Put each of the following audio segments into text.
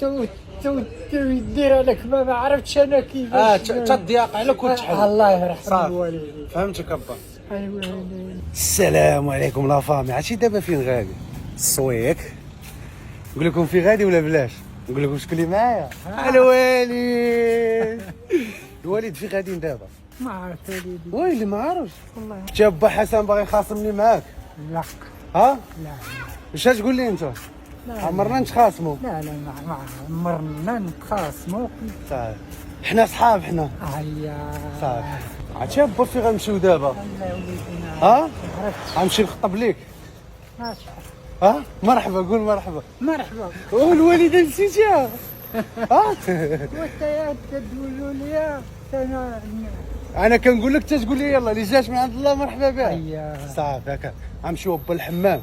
تو تو يدير عليك ما عرفتش انا كيفاش تضيق عليك وتحل. الله يرحم الوالدين. فهمتك ابا. ايوا السلام عليكم لا فامي. عرفتي دابا فين غادي؟ السويق. نقول لكم فين غادي ولا بلاش؟ نقول لكم شكون اللي معايا؟ الوالد. الوالد فين غاديين دابا؟ ما عرفت والدي. ويلي ما عارفش والله شتي با حسن باغي يخاصمني معاك. لا ها لا واش تقول لي انت؟ لا عمرنا نتخاصموا. لا ما عمرنا نتخاصموا. صافي حنا صحاب حنا. هيا صافي عرفتي با فين غنمشيو دابا؟ الله يوليدنا. ها عرفت غنمشي نخطب ليك. ماشي. ها مرحبا قول مرحبا. مرحبا. والوالده نسيتيها. ها وانت يا تقولوا لي انا كنقول لك تقول لي يلا اللي جات من عند الله مرحبا بها. هيا صافي هكا غنمشيو با الحمام.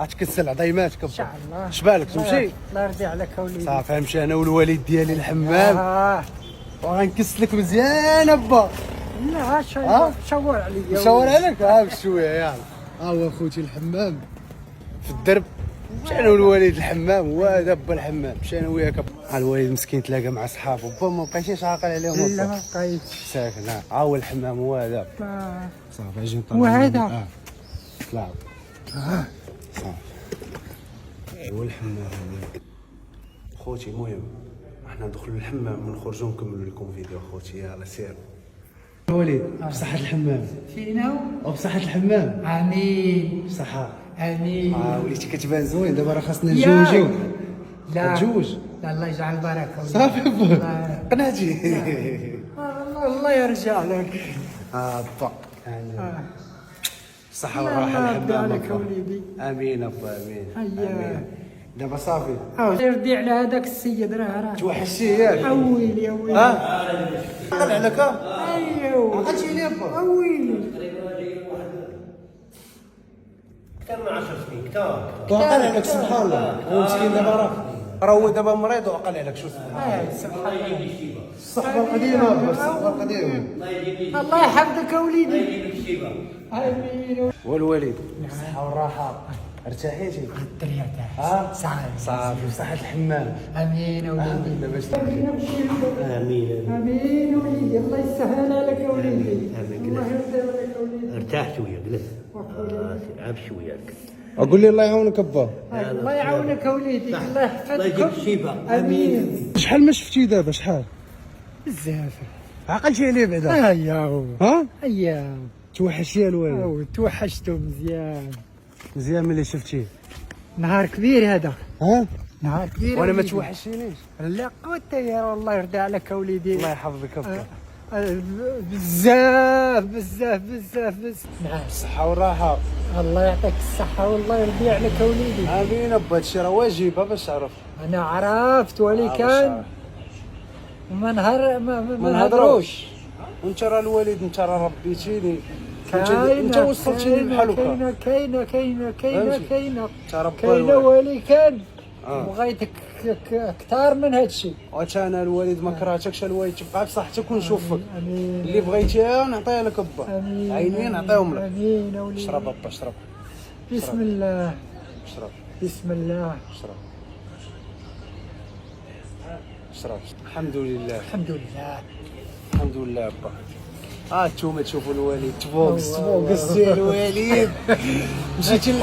غتكسل عظيماتك ان شاء الله. شبالك تمشي؟ الله يرضي عليك وليدي. صافي نمشي انا والوالد ديالي الحمام وغنكسلك مزيان ابا. لا شاور عليا. نشاور عليك بشويه يلا. ها هو خوتي الحمام في الدرب. مشي انا والوالد الحمام وهذا با الحمام. مشي انا وياك الوالد مسكين تلاقى مع صحابه با ما بقيتيش عاقل عليهم. لا ما بقيتش ساكن ها هو الحمام هو هذا. صافي اجي نطلع وهذا طلع صافي هو الحمام هذا خوتي. المهم احنا ندخلوا الحمام ونخرجوا نكملوا لكم فيديو خوتي. يلا سير وليد بصحة الحمام. فينا وبصحة الحمام. امين بصحة امين. وليتي كتبان زوين. دابا راه خاصنا نتزوجوا. لا نتزوج. لا الله يجعل البركه. صافي قنعتي. الله يرجع لك. با الصحة والراحة الحمام. عليك وليدي. امين ابا امين. هيا دابا صافي يرضي على هذاك السيد راه توحشتي ياك. ويلي يا ويلي. عقل عليك. ايوا عقلتي لي ابا. ويلي. كم 10 سنين كتار. وعقل عليك سبحان الله. هو مسكين دابا راه هو دابا مريض وعقل عليك. شوف سبحان الله. الصحبة القديمة ابا. الصحبة القديمة. الله يحفظك وليدي. الشيبه. امين. والوالد الصحة والراحة. ارتاحيتي؟ الدنيا تاعك صافي بصحة الحمام. امين وليدي. لاباس امين. امين وليدي. الله يسهل عليك يا وليدي. الله يرضي عليك يا وليدي. ارتاح شويه جلس. عب شويه. اقول لي الله يعاونك ابا. الله يعاونك يا وليدي. الله الله يجيب يحفظكم. الشيبه. امين. شحال ما شفتي دابا شحال؟ بزاف. عقلتي عليه بعدا؟ هيا ها؟ هيا توحشتي الوالد؟ توحشتو مزيان. مزيان ملي شفتيه. نهار كبير هذا. ها؟ نهار كبير. وانا ما توحشتينيش. لا قوة يا والله يرضي عليك يا وليدي. الله يحفظك ابا. بزاف بزاف بزاف بزاف. نعم. الصحة والراحة. الله يعطيك الصحة والله يرضي عليك يا وليدي. امين ابا. هادشي راه واجب باش تعرف. أنا عرفت ولكن ما نهضروش. وانت راه الوالد انت راه ربيتيني. انت وصلتيني بحال هكا. كاينة كاينه ولكن بغيتك اكثر من هذا الشيء. انا الوالد ما كرهتكش الوالد تبقى بصحتك ونشوفك. امين. اللي بغيتيها نعطيها لك ابا. امين. عينين نعطيهم لك. امين يا وليدي. اشرب ابا اشرب. بسم الله. اشرب بسم الله. اشرب اشرب. الحمد لله الحمد لله. الحمد لله ابا. انتوما تشوفوا الوالد تبوقس ديال الوالد. مشيتي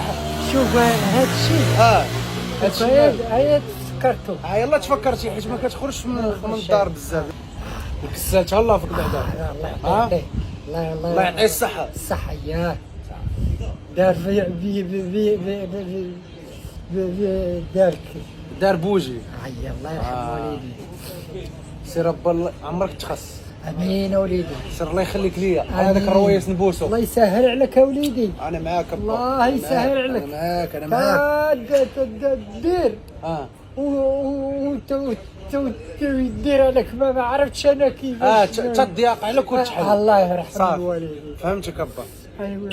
شوف هذا الشيء. هادشي هيا تفكرتو. يلا تفكرتي حيت ما كتخرجش من الدار بزاف. كسلتها الله فيك بعدا. الله يعطيه. الله يعطيه الصحة. الصحة ياه. دار دارك. دار بوجي. هيا الله يرحم وليدي. سير ابا عمرك تخص. امين وليدي. سير الله يخليك ليا. هذاك الروايس نبوسو. الله يسهل عليك يا وليدي. انا معاك ابا. الله يسهل عليك. انا معاك. دير يدير عليك ما عرفتش انا كيفاش. تضيق عليك وتحل. الله يرحم الوالدين. فهمتك ابا. ايوا